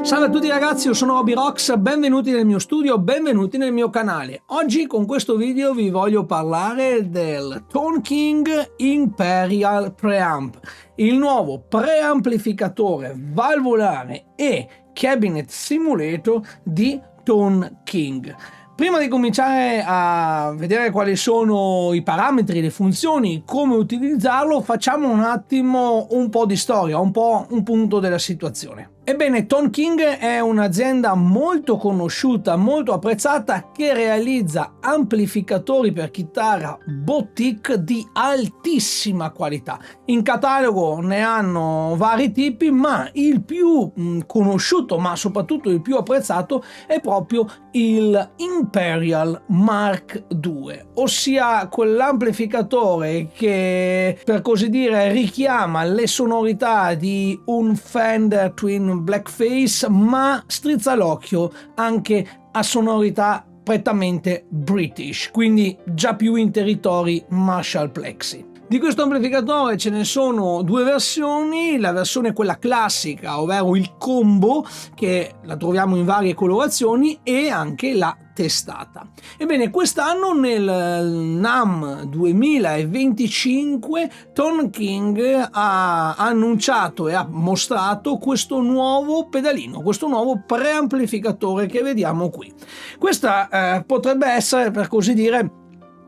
Salve a tutti ragazzi, io sono Roby Rocks, benvenuti nel mio studio, benvenuti nel mio canale. Oggi con questo video vi voglio parlare del Tone King Imperial Preamp, il nuovo preamplificatore valvolare e cabinet simulator di Tone King. Prima di cominciare a vedere quali sono i parametri, le funzioni, come utilizzarlo, facciamo un attimo un po' di storia, un punto della situazione. Ebbene, Tone King è un'azienda molto conosciuta, molto apprezzata, che realizza amplificatori per chitarra boutique di altissima qualità. In catalogo ne hanno vari tipi, ma il più conosciuto, ma soprattutto il più apprezzato, è proprio il Imperial Mark II, ossia quell'amplificatore che, per così dire, richiama le sonorità di un Fender Twin Blackface, ma strizza l'occhio anche a sonorità prettamente British, quindi già più in territori Marshall Plexi. Di questo amplificatore ce ne sono due versioni: la versione quella classica, ovvero il combo, che la troviamo in varie colorazioni, e anche la testata. Ebbene, quest'anno nel NAMM 2025 Tone King ha annunciato e ha mostrato questo nuovo pedalino, questo nuovo preamplificatore che vediamo qui. Questa potrebbe essere, per così dire,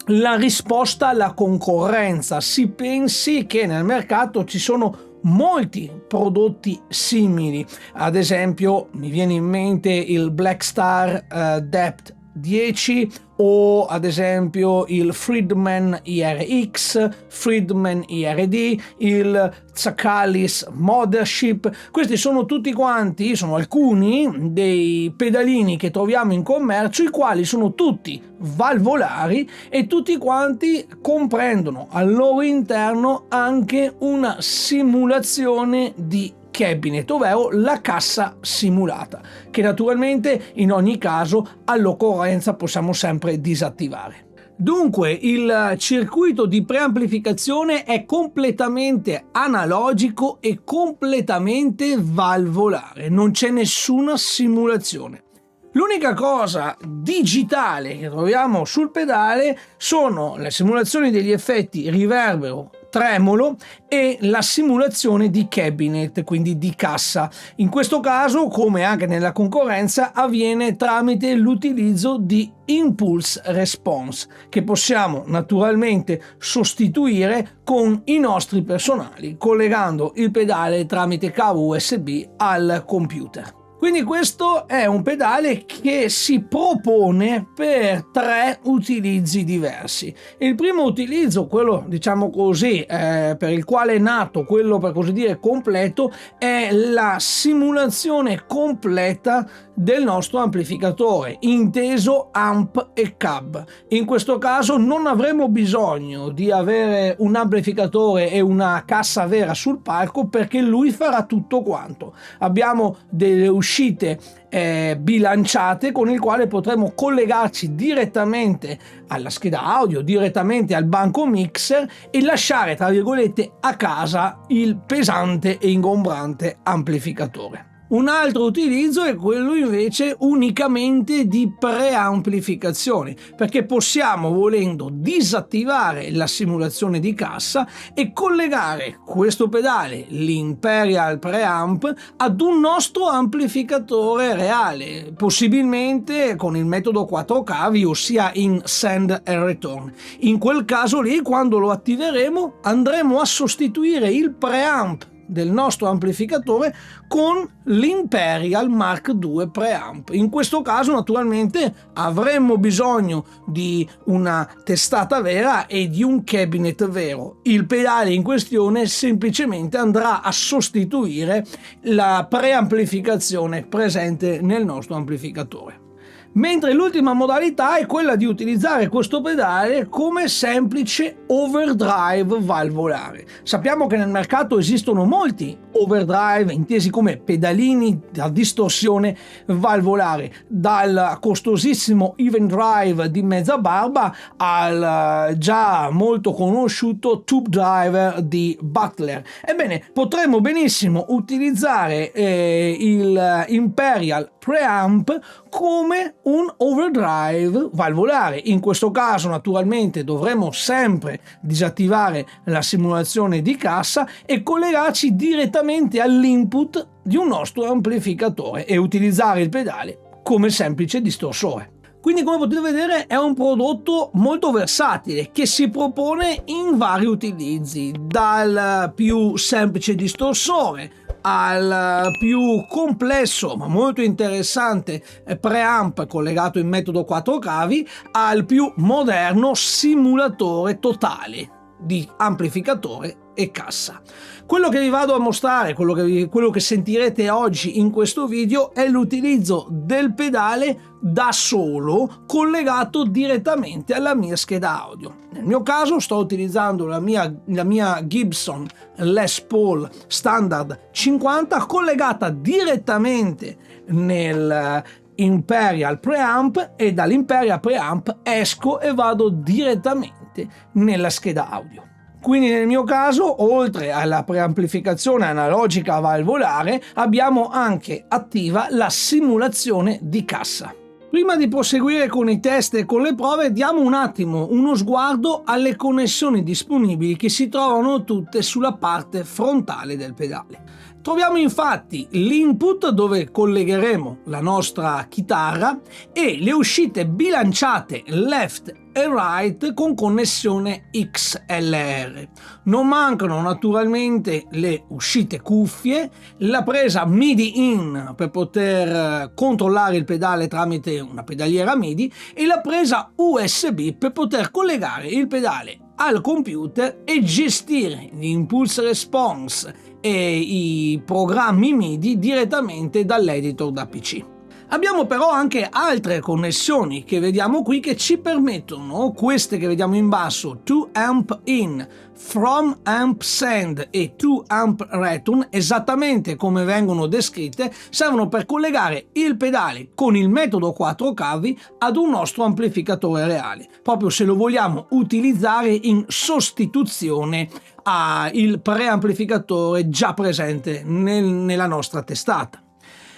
la risposta alla concorrenza. Si pensi che nel mercato ci sono molti prodotti simili, ad esempio mi viene in mente il Blackstar Depth 10 o ad esempio il Friedman IRX, Friedman IRD, il Tsakalis Mothership. Questi sono tutti quanti, sono alcuni dei pedalini che troviamo in commercio, i quali sono tutti valvolari e tutti quanti comprendono al loro interno anche una simulazione di cabinet, ovvero la cassa simulata, che naturalmente in ogni caso all'occorrenza possiamo sempre disattivare. Dunque il circuito di preamplificazione è completamente analogico e completamente valvolare, non c'è nessuna simulazione. L'unica cosa digitale che troviamo sul pedale sono le simulazioni degli effetti riverbero, tremolo e la simulazione di cabinet, quindi di cassa. In questo caso, come anche nella concorrenza, avviene tramite l'utilizzo di impulse response, che possiamo naturalmente sostituire con i nostri personali, collegando il pedale tramite cavo USB al computer. Quindi questo è un pedale che si propone per tre utilizzi diversi. Il primo utilizzo, quello diciamo così, per il quale è nato, quello per così dire completo, è la simulazione completa del nostro amplificatore, inteso amp e cab. In questo caso non avremo bisogno di avere un amplificatore e una cassa vera sul palco, perché lui farà tutto quanto. Abbiamo delle uscite bilanciate con il quale potremo collegarci direttamente alla scheda audio, direttamente al banco mixer, e lasciare, tra virgolette, a casa il pesante e ingombrante amplificatore. Un altro utilizzo è quello invece unicamente di preamplificazione, perché possiamo, volendo, disattivare la simulazione di cassa e collegare questo pedale, l'Imperial Preamp, ad un nostro amplificatore reale, possibilmente con il metodo 4 cavi, ossia in send and return. In quel caso lì, quando lo attiveremo, andremo a sostituire il preamp del nostro amplificatore con l'Imperial Mark II Preamp. In questo caso naturalmente avremmo bisogno di una testata vera e di un cabinet vero. Il pedale in questione semplicemente andrà a sostituire la preamplificazione presente nel nostro amplificatore. mentre l'ultima modalità è quella di utilizzare questo pedale come semplice overdrive valvolare. Sappiamo che nel mercato esistono molti overdrive intesi come pedalini da distorsione valvolare, dal costosissimo Even Drive di mezza barba al già molto conosciuto Tube Driver di Butler. Ebbene, potremmo benissimo utilizzare il Imperial Preamp come un overdrive valvolare. In questo caso naturalmente dovremo sempre disattivare la simulazione di cassa e collegarci direttamente all'input di un nostro amplificatore e utilizzare il pedale come semplice distorsore. Quindi, come potete vedere, è un prodotto molto versatile che si propone in vari utilizzi, dal più semplice distorsore al più complesso ma molto interessante preamp collegato in metodo 4 cavi, al più moderno simulatore totale di amplificatore e cassa. Quello che vi vado a mostrare, quello che sentirete oggi in questo video, è l'utilizzo del pedale da solo collegato direttamente alla mia scheda audio. Nel mio caso sto utilizzando la mia Gibson Les Paul Standard 50 collegata direttamente nel Imperial Preamp, e dall'Imperial Preamp esco e vado direttamente nella scheda audio. Quindi nel mio caso, oltre alla preamplificazione analogica valvolare, abbiamo anche attiva la simulazione di cassa. Prima di proseguire con i test e con le prove, diamo un attimo uno sguardo alle connessioni disponibili che si trovano tutte sulla parte frontale del pedale. Troviamo infatti l'input dove collegheremo la nostra chitarra e le uscite bilanciate left e right con connessione XLR. Non mancano naturalmente le uscite cuffie, la presa MIDI in per poter controllare il pedale tramite una pedaliera MIDI e la presa USB per poter collegare il pedale al computer e gestire l'impulse response e i programmi MIDI direttamente dall'editor da PC. Abbiamo però anche altre connessioni che vediamo qui che ci permettono, queste che vediamo in basso, 2 amp in, from amp send e 2 amp return, esattamente come vengono descritte, servono per collegare il pedale con il metodo 4 cavi ad un nostro amplificatore reale, proprio se lo vogliamo utilizzare in sostituzione al preamplificatore già presente nella nostra testata.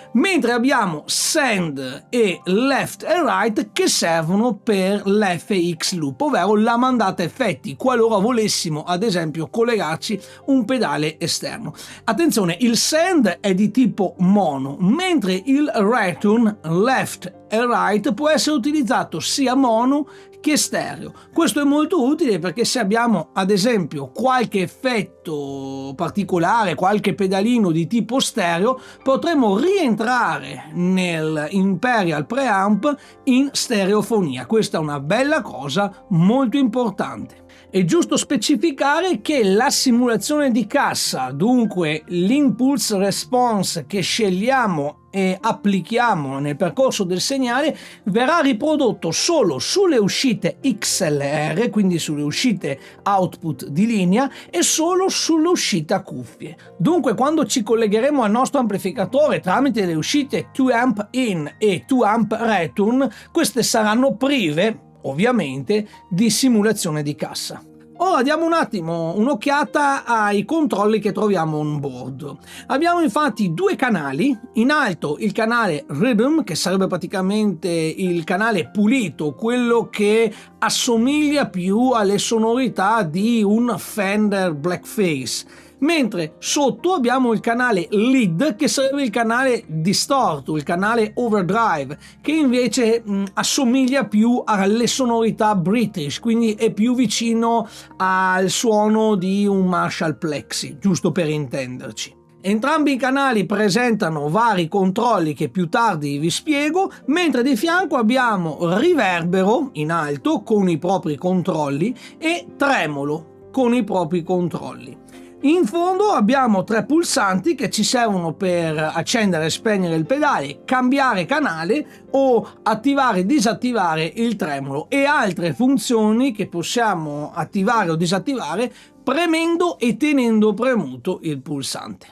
Mentre abbiamo send e left e right che servono per l'FX loop, ovvero la mandata effetti, qualora volessimo ad esempio collegarci un pedale esterno. Attenzione, il send è di tipo mono, mentre il return left e right può essere utilizzato sia mono che stereo. Questo è molto utile perché se abbiamo ad esempio qualche effetto particolare, qualche pedalino di tipo stereo, potremo rientrare nel Imperial Preamp in stereofonia. Questa è una bella cosa molto importante. È giusto specificare che la simulazione di cassa, dunque l'impulse response che scegliamo e applichiamo nel percorso del segnale, verrà riprodotto solo sulle uscite XLR, quindi sulle uscite output di linea, e solo sull'uscita cuffie. Dunque quando ci collegheremo al nostro amplificatore tramite le uscite 2 amp in e 2 amp return, queste saranno prive ovviamente di simulazione di cassa. Ora diamo un attimo un'occhiata ai controlli che troviamo on board. Abbiamo infatti due canali, in alto il canale Rhythm, che sarebbe praticamente il canale pulito, quello che assomiglia più alle sonorità di un Fender Blackface, mentre sotto abbiamo il canale Lead, che sarebbe il canale distorto, il canale overdrive, che invece assomiglia più alle sonorità British, quindi è più vicino al suono di un Marshall Plexi, giusto per intenderci. Entrambi i canali presentano vari controlli che più tardi vi spiego, mentre di fianco abbiamo riverbero in alto con i propri controlli e tremolo con i propri controlli. In fondo abbiamo 3 pulsanti che ci servono per accendere e spegnere il pedale, cambiare canale o attivare e disattivare il tremolo, e altre funzioni che possiamo attivare o disattivare premendo e tenendo premuto il pulsante.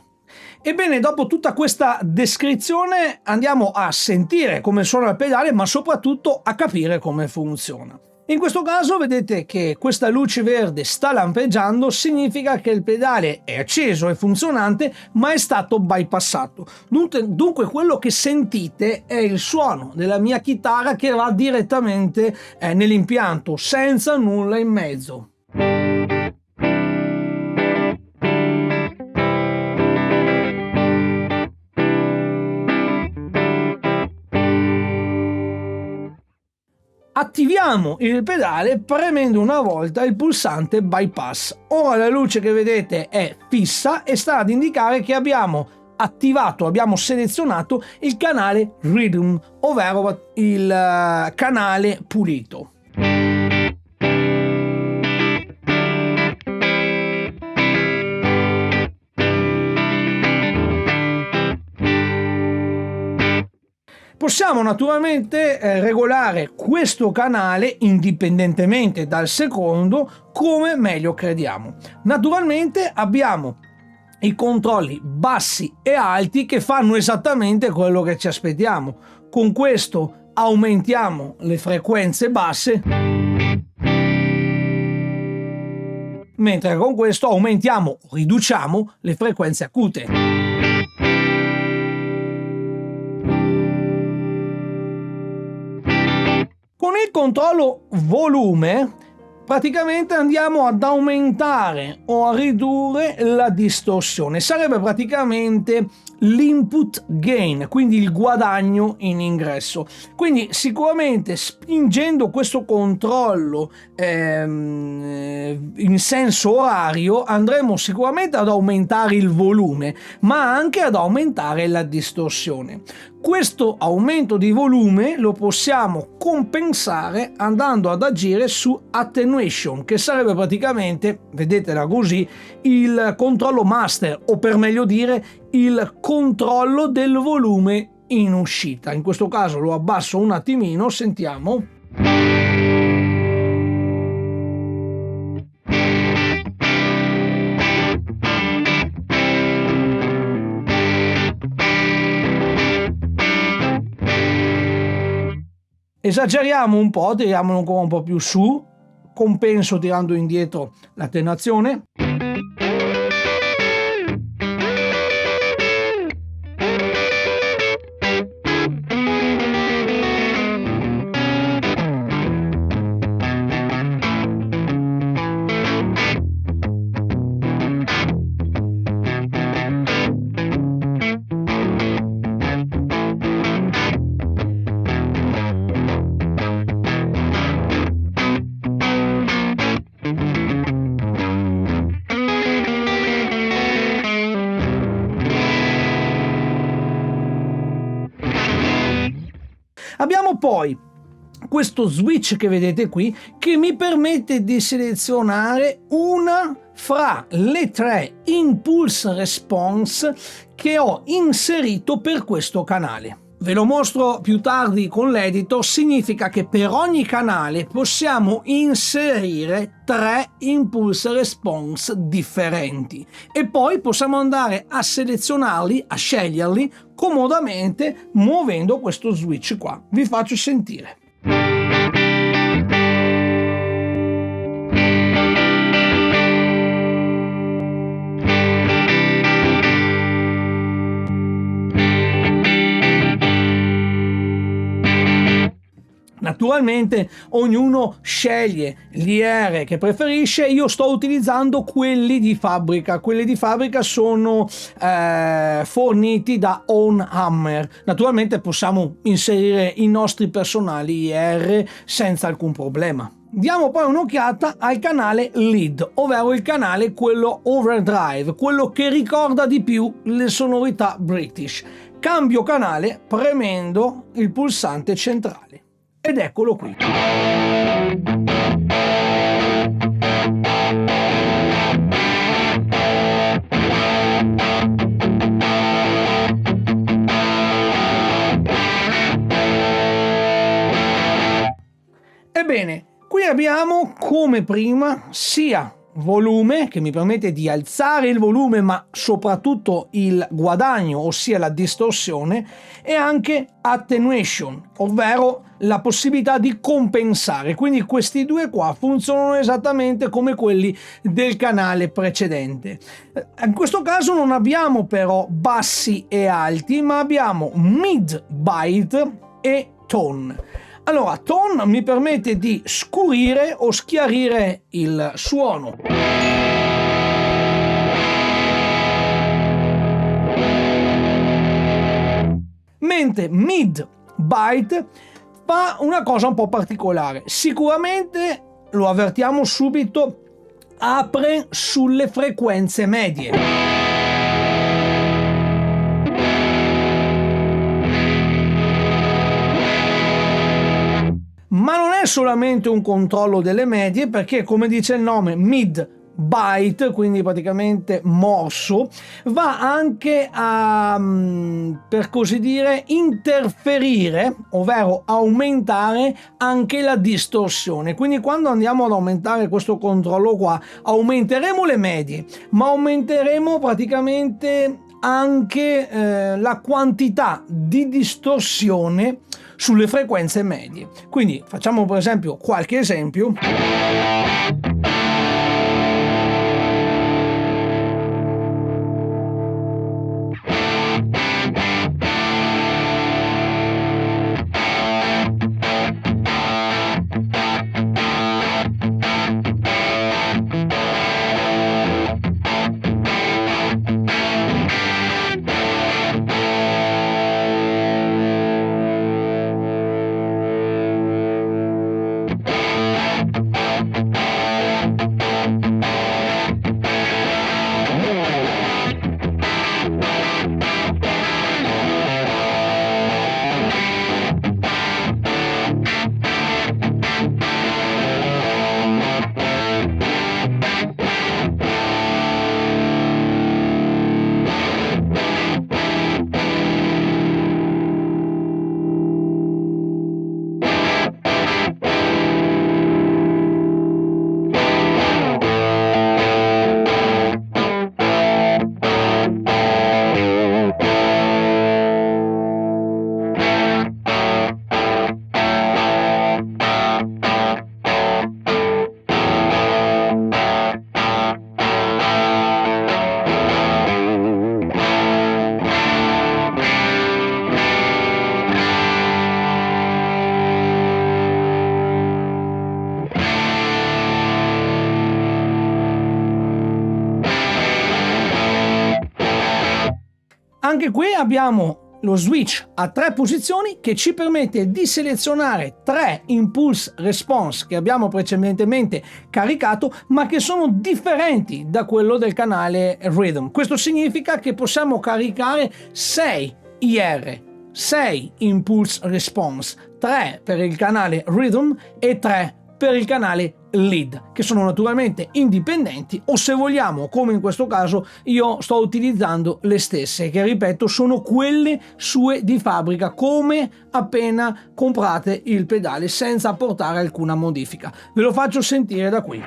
Ebbene, dopo tutta questa descrizione andiamo a sentire come suona il pedale, ma soprattutto a capire come funziona. In questo caso vedete che questa luce verde sta lampeggiando, significa che il pedale è acceso, è funzionante, ma è stato bypassato. Dunque quello che sentite è il suono della mia chitarra che va direttamente nell'impianto, senza nulla in mezzo. Attiviamo il pedale premendo una volta il pulsante bypass. Ora la luce che vedete è fissa e sta ad indicare che abbiamo attivato, abbiamo selezionato il canale Rhythm, ovvero il canale pulito. Possiamo naturalmente regolare questo canale indipendentemente dal secondo come meglio crediamo. Naturalmente abbiamo i controlli bassi e alti che fanno esattamente quello che ci aspettiamo. Con questo aumentiamo le frequenze basse, mentre con questo aumentiamo o riduciamo le frequenze acute. Con il controllo volume praticamente andiamo ad aumentare o a ridurre la distorsione, sarebbe praticamente l'input gain, quindi il guadagno in ingresso. Quindi sicuramente spingendo questo controllo in senso orario andremo sicuramente ad aumentare il volume, ma anche ad aumentare la distorsione. Questo aumento di volume lo possiamo compensare andando ad agire su attenuation, che sarebbe praticamente, vedetela così, il controllo master, o per meglio dire il controllo del volume in uscita. In questo caso lo abbasso un attimino, sentiamo. Esageriamo un po', tiriamolo ancora un po' più su, compenso tirando indietro l'attenuazione. Abbiamo poi questo switch che vedete qui che mi permette di selezionare una fra le 3 impulse response che ho inserito per questo canale. Ve lo mostro più tardi con l'editor. Significa che per ogni canale possiamo inserire 3 impulse response differenti e poi possiamo andare a selezionarli, a sceglierli comodamente muovendo questo switch qua. Vi faccio sentire. Naturalmente ognuno sceglie gli IR che preferisce. Io sto utilizzando quelli di fabbrica. Quelli di fabbrica sono forniti da On Hammer. Naturalmente possiamo inserire i nostri personali IR senza alcun problema. Diamo poi un'occhiata al canale lead, ovvero il canale quello overdrive, quello che ricorda di più le sonorità British. Cambio canale premendo il pulsante centrale. Ed eccolo qui. bene, qui abbiamo come prima sia volume, che mi permette di alzare il volume ma soprattutto il guadagno, ossia la distorsione, e anche attenuation, ovvero la possibilità di compensare. Quindi questi due qua funzionano esattamente come quelli del canale precedente. In questo caso non abbiamo però bassi e alti, ma abbiamo mid bite e tone. Allora, tone mi permette di scurire o schiarire il suono. Mentre mid bite fa una cosa un po' particolare. Sicuramente, lo avvertiamo subito, apre sulle frequenze medie. Ma non è solamente un controllo delle medie, perché come dice il nome mid bite, quindi praticamente morso, va anche a, per così dire, interferire, ovvero aumentare anche la distorsione. Quindi quando andiamo ad aumentare questo controllo qua, aumenteremo le medie, ma aumenteremo praticamente anche la quantità di distorsione sulle frequenze medie. Quindi facciamo per esempio qualche esempio. Anche qui abbiamo lo switch a 3 posizioni che ci permette di selezionare 3 impulse response che abbiamo precedentemente caricato, ma che sono differenti da quello del canale Rhythm. Questo significa che possiamo caricare 6 IR, 6 impulse response, 3 per il canale Rhythm e 3 per il canale lead, che sono naturalmente indipendenti, o se vogliamo, come in questo caso, io sto utilizzando le stesse, che ripeto sono quelle sue di fabbrica, come appena comprate il pedale, senza apportare alcuna modifica. Ve lo faccio sentire da qui.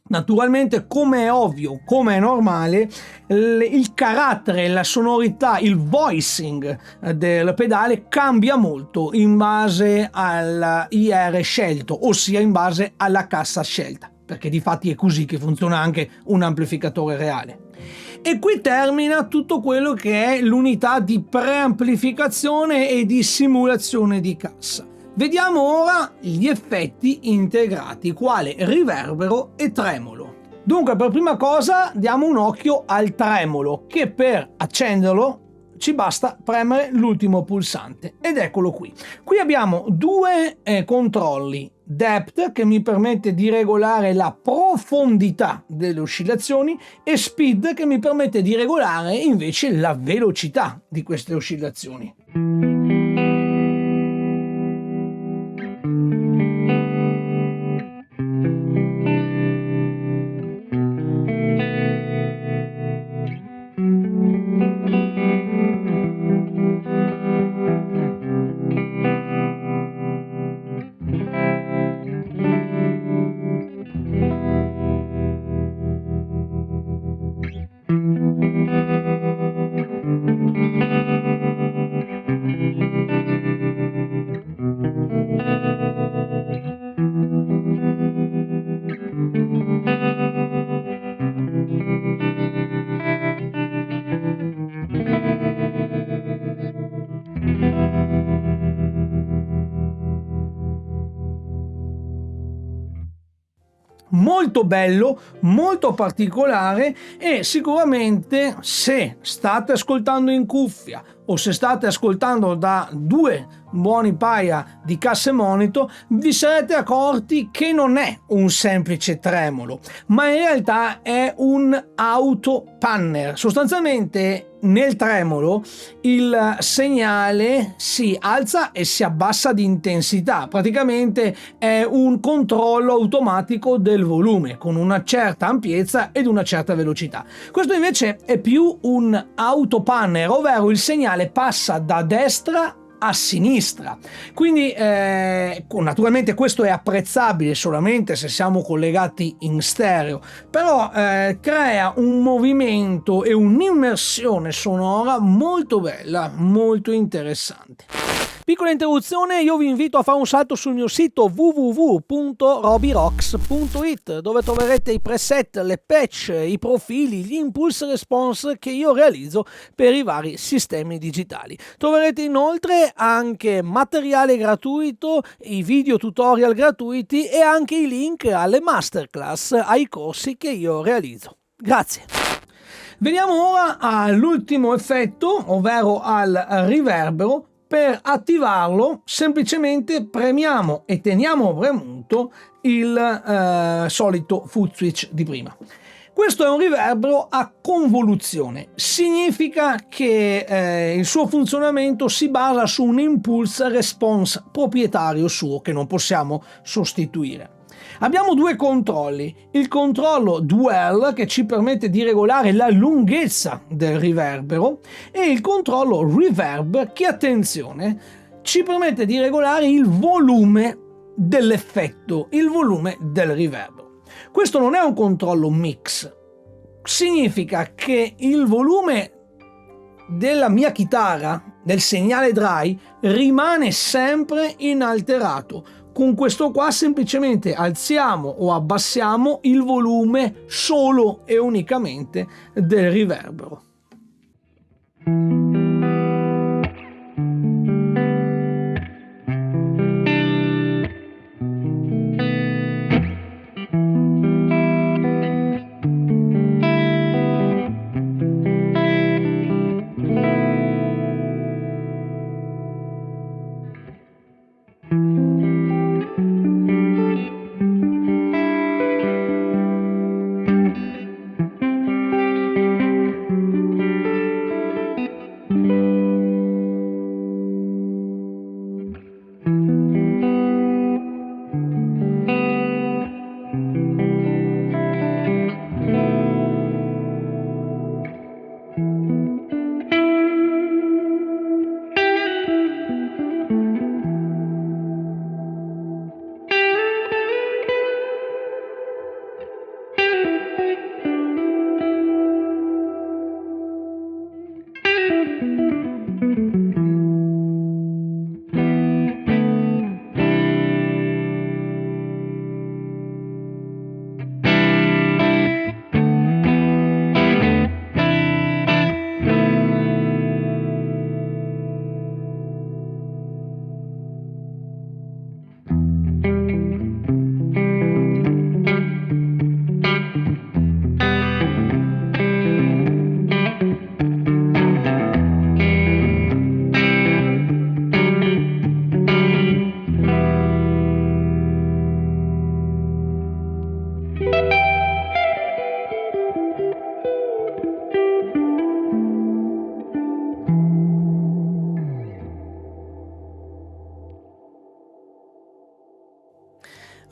Naturalmente, come è ovvio, come è normale, il carattere, la sonorità, il voicing del pedale cambia molto in base all'IR scelto, ossia in base alla cassa scelta, perché di fatti è così che funziona anche un amplificatore reale. E qui termina tutto quello che è l'unità di preamplificazione e di simulazione di cassa. Vediamo ora gli effetti integrati, quale riverbero e tremolo. Dunque, per prima cosa diamo un occhio al tremolo, che per accenderlo ci basta premere l'ultimo pulsante, ed eccolo qui. Qui abbiamo due controlli: depth, che mi permette di regolare la profondità delle oscillazioni, e speed, che mi permette di regolare invece la velocità di queste oscillazioni. molto bello, molto particolare, e sicuramente se state ascoltando in cuffia o se state ascoltando da due buoni paia di casse monitor, vi sarete accorti che non è un semplice tremolo, ma in realtà è un autopanner. Sostanzialmente nel tremolo il segnale si alza e si abbassa di intensità, praticamente è un controllo automatico del volume con una certa ampiezza ed una certa velocità. Questo invece è più un autopanner, ovvero il segnale passa da destra a sinistra, quindi naturalmente questo è apprezzabile solamente se siamo collegati in stereo, però crea un movimento e un'immersione sonora molto bella, molto interessante. Piccola interruzione, io vi invito a fare un salto sul mio sito www.robirocks.it, dove troverete i preset, le patch, i profili, gli impulse response che io realizzo per i vari sistemi digitali. Troverete inoltre anche materiale gratuito, i video tutorial gratuiti e anche i link alle masterclass, ai corsi che io realizzo. Grazie. Veniamo ora all'ultimo effetto, ovvero al riverbero. Per attivarlo semplicemente premiamo e teniamo premuto il solito foot switch di prima. Questo è un riverbero a convoluzione, significa che il suo funzionamento si basa su un impulse response proprietario suo che non possiamo sostituire. Abbiamo due controlli, il controllo dwell che ci permette di regolare la lunghezza del riverbero e il controllo reverb che, attenzione, ci permette di regolare il volume dell'effetto, il volume del riverbero. Questo non è un controllo mix, significa che il volume della mia chitarra, del segnale dry, rimane sempre inalterato. Con questo qua semplicemente alziamo o abbassiamo il volume solo e unicamente del riverbero.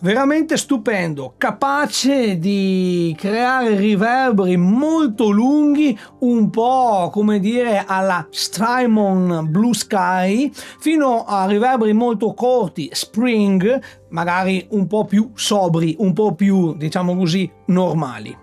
Veramente stupendo, capace di creare riverberi molto lunghi, un po' come dire alla Strymon Blue Sky, fino a riverberi molto corti, Spring, magari un po' più sobri, un po' più, diciamo così, normali.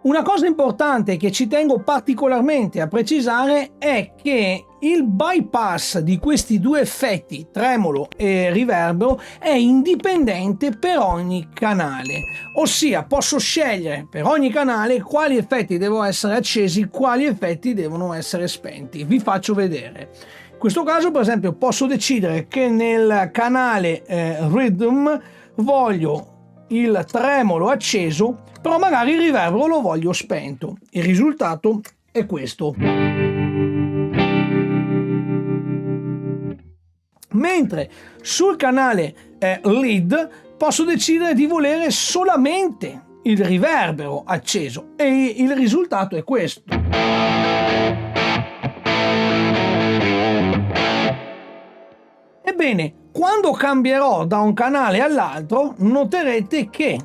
Una cosa importante che ci tengo particolarmente a precisare è che il bypass di questi due effetti, tremolo e riverbero, è indipendente per ogni canale, ossia posso scegliere per ogni canale quali effetti devono essere accesi, quali effetti devono essere spenti. Vi faccio vedere. In questo caso, per esempio, posso decidere che nel canale Rhythm voglio il tremolo acceso, però magari il riverbero lo voglio spento. Il risultato è questo. Mentre sul canale lead posso decidere di volere solamente il riverbero acceso e il risultato è questo. Ebbene, quando cambierò da un canale all'altro, noterete che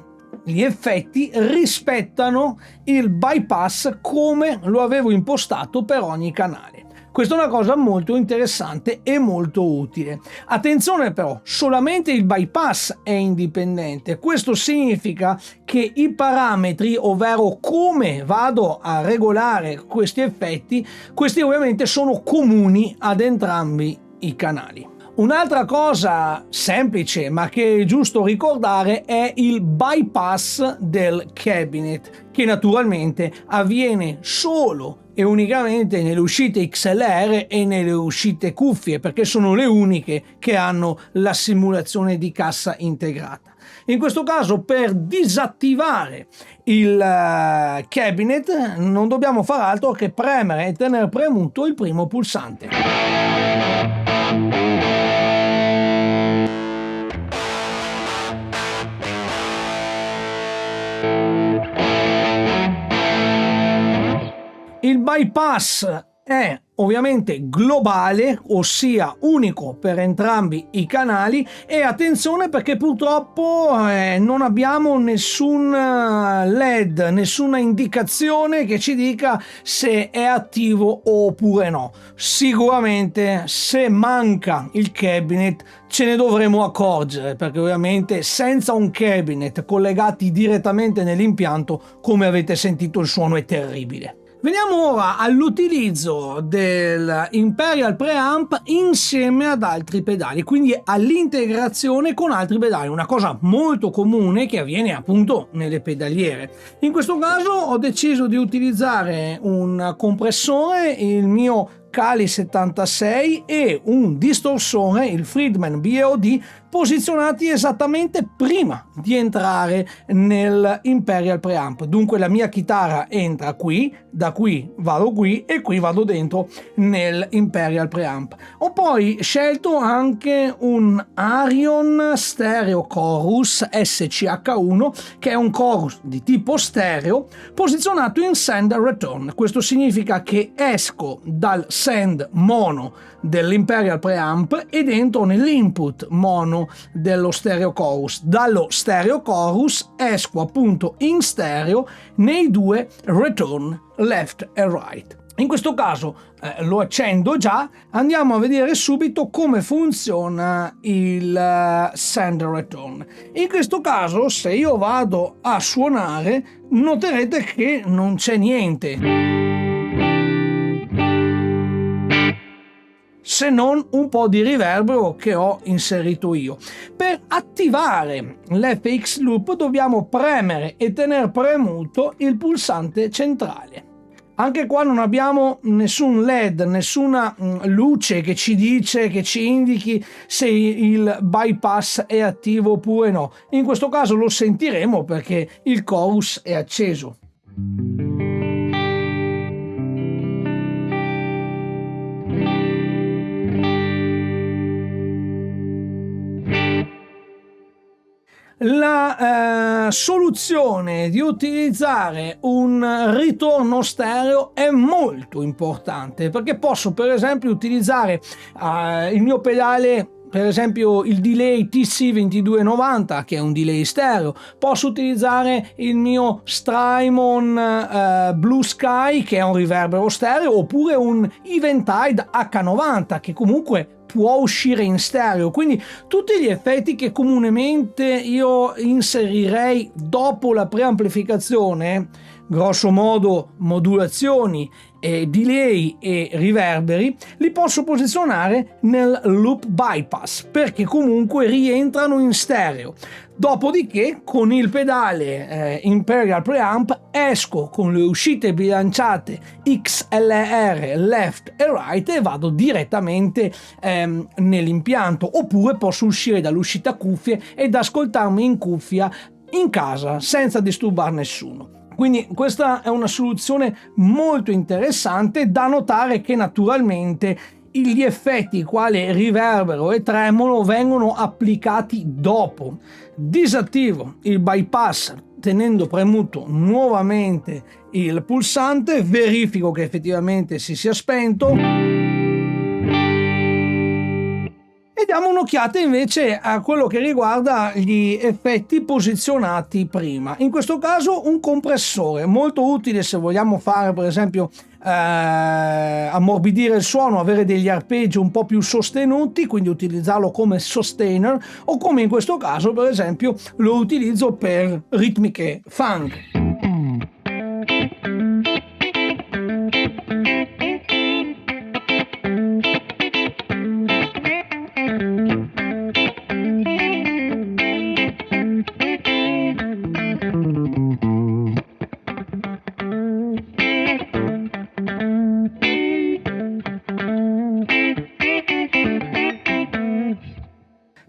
gli effetti rispettano il bypass come lo avevo impostato per ogni canale. Questa è una cosa molto interessante e molto utile. Attenzione però, solamente il bypass è indipendente. Questo significa che i parametri, ovvero come vado a regolare questi effetti, questi ovviamente sono comuni ad entrambi i canali. Un'altra cosa semplice ma che è giusto ricordare è il bypass del cabinet, che naturalmente avviene solo e unicamente nelle uscite XLR e nelle uscite cuffie, perché sono le uniche che hanno la simulazione di cassa integrata. In questo caso, per disattivare il cabinet non dobbiamo far altro che premere e tenere premuto il primo pulsante. Il bypass è ovviamente globale, ossia unico per entrambi i canali, e attenzione perché purtroppo non abbiamo nessun LED, nessuna indicazione che ci dica se è attivo oppure no. Sicuramente se manca il cabinet ce ne dovremo accorgere, perché ovviamente senza un cabinet collegati direttamente nell'impianto, come avete sentito, il suono è terribile. Veniamo ora all'utilizzo del Imperial Preamp insieme ad altri pedali, quindi all'integrazione con altri pedali, una cosa molto comune che avviene appunto nelle pedaliere. In questo caso ho deciso di utilizzare un compressore, il mio Kali 76, e un distorsore, il Friedman BOD, posizionati esattamente prima di entrare nel Imperial Preamp. Dunque la mia chitarra entra qui, da qui vado qui e qui vado dentro nel Imperial Preamp. Ho poi scelto anche un Arion Stereo Chorus SCH1, che è un chorus di tipo stereo posizionato in send return. Questo significa che esco dal send mono dell'Imperial Preamp ed entro nell'input mono dello stereo chorus. Dallo stereo chorus esco appunto in stereo nei due return left e right. In questo caso lo accendo già, andiamo a vedere subito come funziona il send return. In questo caso, se io vado a suonare, noterete che non c'è niente, se non un po' di riverbero che ho inserito io. Per attivare l'FX Loop dobbiamo premere e tenere premuto il pulsante centrale. Anche qua non abbiamo nessun LED, nessuna luce che ci dice, che ci indichi se il bypass è attivo oppure no. In questo caso lo sentiremo perché il chorus è acceso. La soluzione di utilizzare un ritorno stereo è molto importante, perché posso per esempio utilizzare il mio pedale, per esempio il delay TC2290, che è un delay stereo. Posso utilizzare il mio Strymon Blue Sky, che è un riverbero stereo, oppure un Eventide H90, che comunque può uscire in stereo. Quindi tutti gli effetti che comunemente io inserirei dopo la preamplificazione, grosso modo modulazioni, delay e riverberi, li posso posizionare nel loop bypass, perché comunque rientrano in stereo. Dopodiché con il pedale Imperial Preamp esco con le uscite bilanciate XLR left e right e vado direttamente nell'impianto, oppure posso uscire dall'uscita cuffie ed ascoltarmi in cuffia in casa senza disturbare nessuno. Quindi questa è una soluzione molto interessante. Da notare che naturalmente gli effetti quali riverbero e tremolo vengono applicati dopo. Disattivo il bypass tenendo premuto nuovamente il pulsante, verifico che effettivamente si sia spento e diamo un'occhiata invece a quello che riguarda gli effetti posizionati prima. In questo caso un compressore molto utile se vogliamo fare per esempio ammorbidire il suono, avere degli arpeggi un po' più sostenuti, quindi utilizzarlo come sustainer, o come in questo caso per esempio lo utilizzo per ritmiche funk.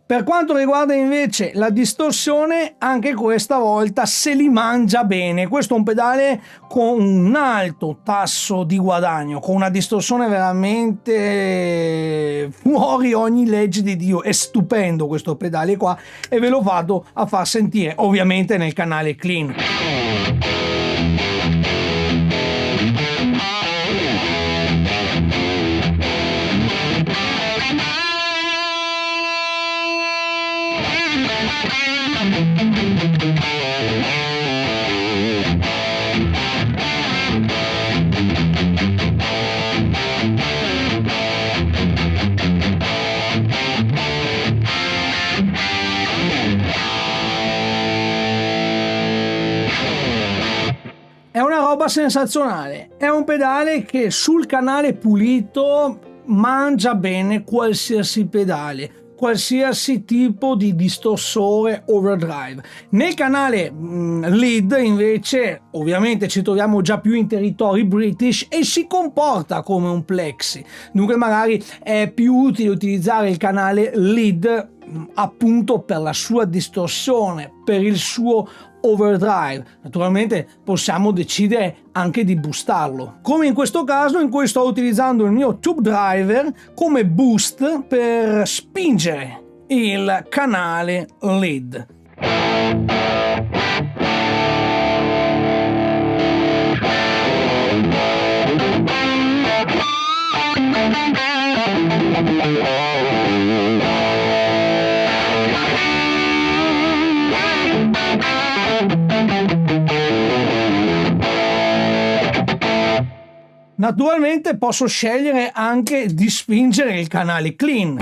Per quanto riguarda invece la distorsione, anche questa volta se li mangia bene. Questo è un pedale con un alto tasso di guadagno, con una distorsione veramente fuori ogni legge di Dio. È stupendo questo pedale qua e ve lo vado a far sentire ovviamente nel canale Clean. È una roba sensazionale, è un pedale che sul canale pulito mangia bene qualsiasi pedale, qualsiasi tipo di distorsore overdrive. Nel canale lead invece ovviamente ci troviamo già più in territori British e si comporta come un plexi, dunque magari è più utile utilizzare il canale lead appunto per la sua distorsione, per il suo overdrive. Naturalmente possiamo decidere anche di boostarlo, come in questo caso in cui sto utilizzando il mio tube driver come boost per spingere il canale lead. Naturalmente posso scegliere anche di spingere il canale clean.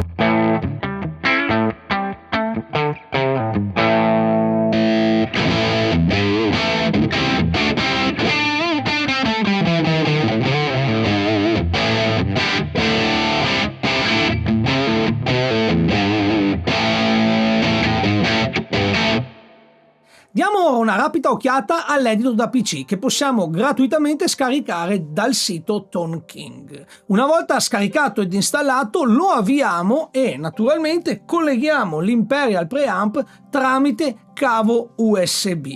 Diamo una rapida occhiata all'edito da PC che possiamo gratuitamente scaricare dal sito ToneKing. Una volta scaricato ed installato lo avviamo e naturalmente colleghiamo l'Imperial Preamp tramite cavo USB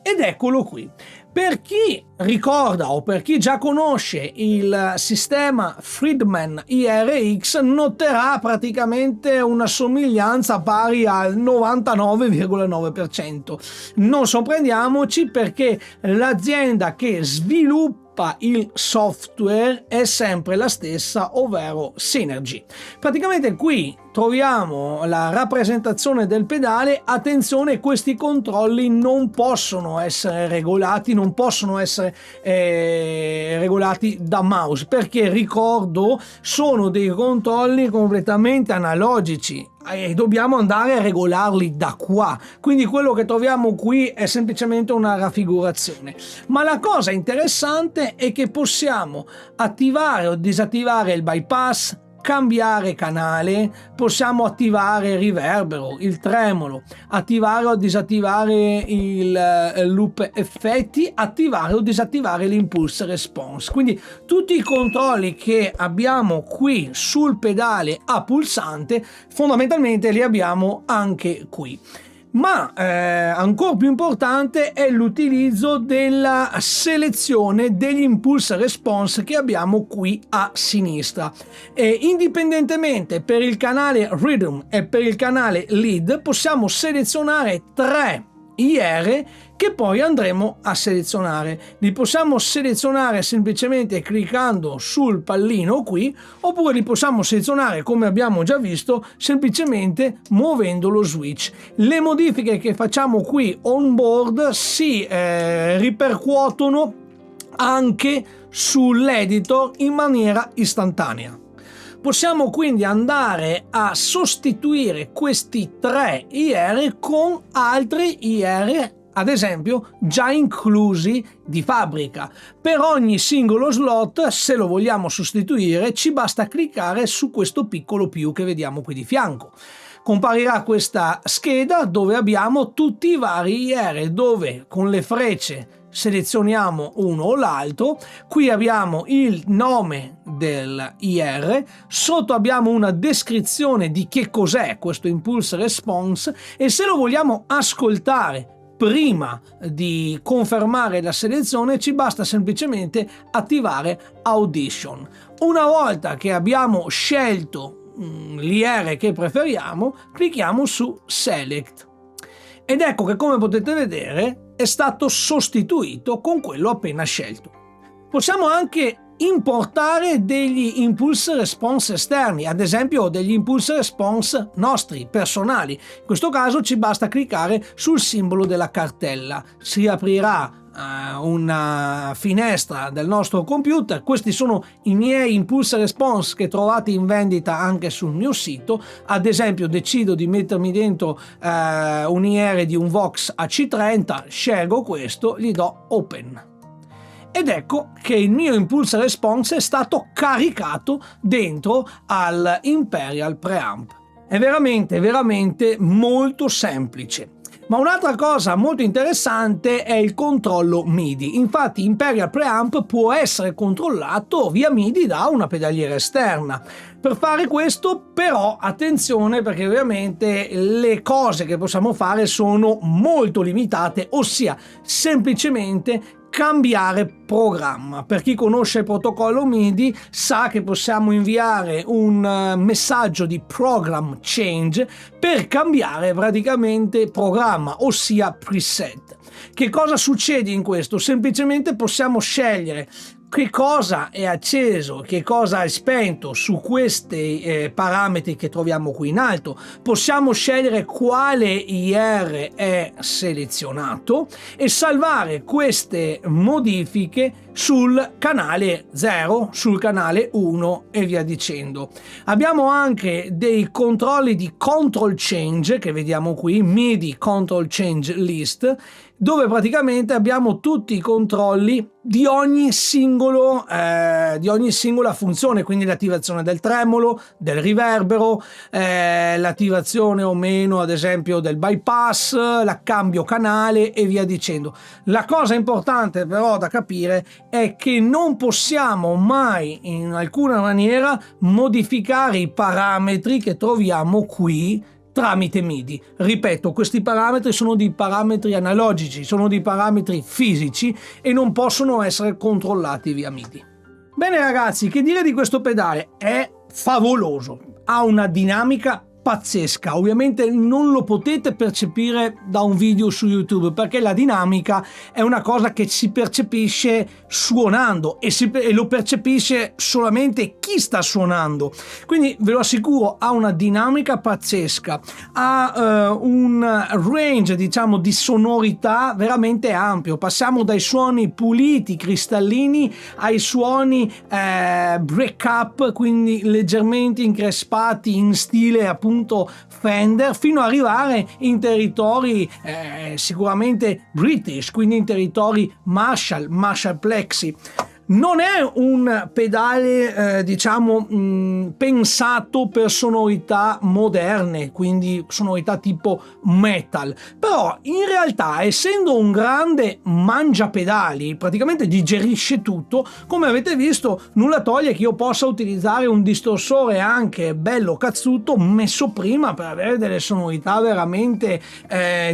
ed eccolo qui. Per chi ricorda o per chi già conosce il sistema Friedman IRX noterà praticamente una somiglianza pari al 99,9%. Non sorprendiamoci perché l'azienda che sviluppa il software è sempre la stessa, ovvero Synergy. Praticamente qui troviamo la rappresentazione del pedale. Attenzione, questi controlli non possono essere regolati, non possono essere regolati da mouse, perché ricordo sono dei controlli completamente analogici e dobbiamo andare a regolarli da qua, quindi quello che troviamo qui è semplicemente una raffigurazione. Ma la cosa interessante è che possiamo attivare o disattivare il bypass, cambiare canale, possiamo attivare il riverbero, il tremolo, attivare o disattivare il loop effetti, attivare o disattivare l'impulse response. Quindi tutti i controlli che abbiamo qui sul pedale a pulsante fondamentalmente li abbiamo anche qui. ma ancora più importante è l'utilizzo della selezione degli impulse response che abbiamo qui a sinistra. Indipendentemente per il canale Rhythm e per il canale Lead possiamo selezionare 3 IR che poi andremo a selezionare. Li possiamo selezionare semplicemente cliccando sul pallino qui, oppure li possiamo selezionare, come abbiamo già visto, semplicemente muovendo lo switch. Le modifiche che facciamo qui on board si ripercuotono anche sull'editor in maniera istantanea. Possiamo quindi andare a sostituire questi 3 IR con altri IR, ad esempio già inclusi di fabbrica. Per ogni singolo slot, se lo vogliamo sostituire, ci basta cliccare su questo piccolo più che vediamo qui di fianco. Comparirà questa scheda dove abbiamo tutti i vari IR, dove con le frecce selezioniamo uno o l'altro. Qui abbiamo il nome del IR, sotto abbiamo una descrizione di che cos'è questo impulse response, e se lo vogliamo ascoltare prima di confermare la selezione ci basta semplicemente attivare Audition. Una volta che abbiamo scelto l'IR che preferiamo, clicchiamo su Select ed ecco che, come potete vedere, è stato sostituito con quello appena scelto. Possiamo anche importare degli impulse response esterni, ad esempio degli impulse response nostri, personali. In questo caso ci basta cliccare sul simbolo della cartella, si aprirà una finestra del nostro computer. Questi sono i miei impulse response che trovate in vendita anche sul mio sito. Ad esempio decido di mettermi dentro un IR di un Vox AC30, scelgo questo, gli do Open ed ecco che il mio impulse response è stato caricato dentro al Imperial Preamp. È veramente molto semplice. Ma un'altra cosa molto interessante è il controllo MIDI. Infatti Imperial Preamp può essere controllato via MIDI da una pedaliera esterna. Per fare questo però attenzione, perché ovviamente le cose che possiamo fare sono molto limitate, ossia semplicemente cambiare programma. Per chi conosce il protocollo MIDI sa che possiamo inviare un messaggio di program change per cambiare praticamente programma, ossia preset. Che cosa succede in questo? Semplicemente possiamo scegliere che cosa è acceso, che cosa è spento su questi parametri che troviamo qui in alto. Possiamo scegliere quale IR è selezionato e salvare queste modifiche sul canale 0, sul canale 1 e via dicendo. Abbiamo anche dei controlli di control change che vediamo qui, MIDI control change list, dove praticamente abbiamo tutti i controlli di ogni singola funzione, quindi l'attivazione del tremolo, del riverbero, l'attivazione o meno ad esempio del bypass, l'accambio canale e via dicendo. La cosa importante però da capire è che non possiamo mai in alcuna maniera modificare i parametri che troviamo qui tramite MIDI. Ripeto, questi parametri sono dei parametri analogici, sono dei parametri fisici e non possono essere controllati via MIDI. Bene ragazzi, che dire di questo pedale? È favoloso, ha una dinamica pazzesca. Ovviamente non lo potete percepire da un video su YouTube, perché la dinamica è una cosa che si percepisce suonando e lo percepisce solamente chi sta suonando. Quindi ve lo assicuro, ha una dinamica pazzesca, ha un range diciamo di sonorità veramente ampio. Passiamo dai suoni puliti, cristallini, ai suoni break up, quindi leggermente increspati in stile appunto Fender, fino ad arrivare in territori sicuramente British, quindi in territori Marshall Plexi. Non è un pedale diciamo pensato per sonorità moderne, quindi sonorità tipo metal, però in realtà, essendo un grande mangiapedali, praticamente digerisce tutto. Come avete visto, nulla toglie che io possa utilizzare un distorsore anche bello cazzuto messo prima per avere delle sonorità veramente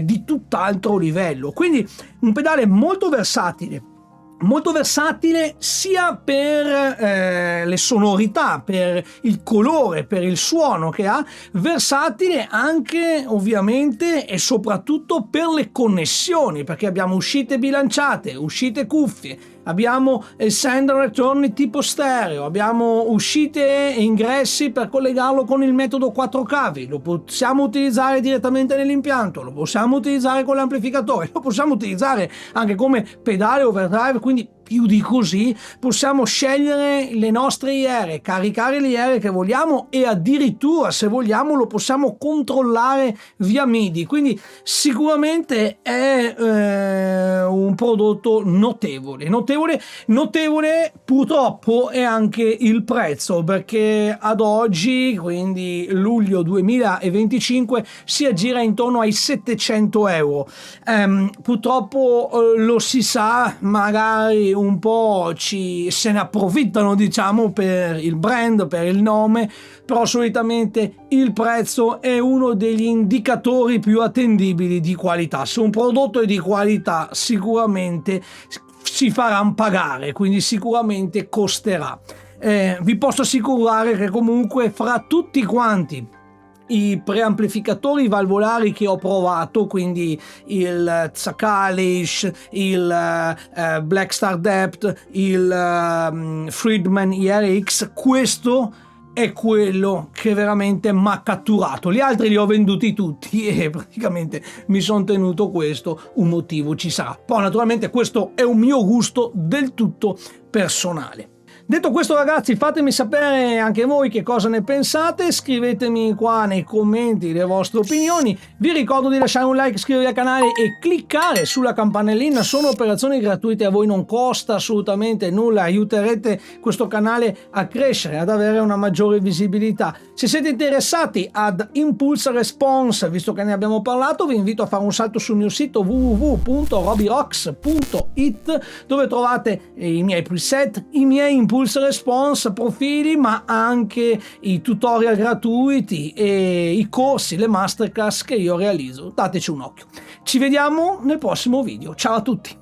di tutt'altro livello. Quindi un pedale molto versatile sia per le sonorità, per il colore, per il suono che ha, versatile anche ovviamente e soprattutto per le connessioni, perché abbiamo uscite bilanciate, uscite cuffie, abbiamo il send and return tipo stereo, abbiamo uscite e ingressi per collegarlo con il metodo 4 cavi, lo possiamo utilizzare direttamente nell'impianto, lo possiamo utilizzare con l'amplificatore, lo possiamo utilizzare anche come pedale overdrive, quindi più di così possiamo scegliere le nostre IR, caricare le IR che vogliamo e addirittura, se vogliamo, lo possiamo controllare via MIDI. Quindi sicuramente è un prodotto notevole. Purtroppo è anche il prezzo, perché ad oggi, quindi luglio 2025, si aggira intorno ai 700 euro. Purtroppo lo si sa, magari un po' se ne approfittano, diciamo, per il brand, per il nome, però solitamente il prezzo è uno degli indicatori più attendibili di qualità. Se un prodotto è di qualità, sicuramente si farà pagare, quindi sicuramente costerà. Vi posso assicurare che comunque fra tutti quanti i preamplificatori valvolari che ho provato, quindi il Zakalish, il Black Star Depth, il Friedman IRX, questo è quello che veramente mi ha catturato. Gli altri li ho venduti tutti e praticamente mi sono tenuto questo. Un motivo ci sarà, poi naturalmente questo è un mio gusto del tutto personale. Detto questo, ragazzi, fatemi sapere anche voi che cosa ne pensate, scrivetemi qua nei commenti le vostre opinioni. Vi ricordo di lasciare un like, iscrivervi al canale e cliccare sulla campanellina. Sono operazioni gratuite, a voi non costa assolutamente nulla, aiuterete questo canale a crescere, ad avere una maggiore visibilità. Se siete interessati ad Impulse Response, visto che ne abbiamo parlato, vi invito a fare un salto sul mio sito www.robirocks.it, dove trovate i miei preset, i miei Impulse Response profili, ma anche i tutorial gratuiti e i corsi, le masterclass che io realizzo. Dateci un occhio. Ci vediamo nel prossimo video. Ciao a tutti.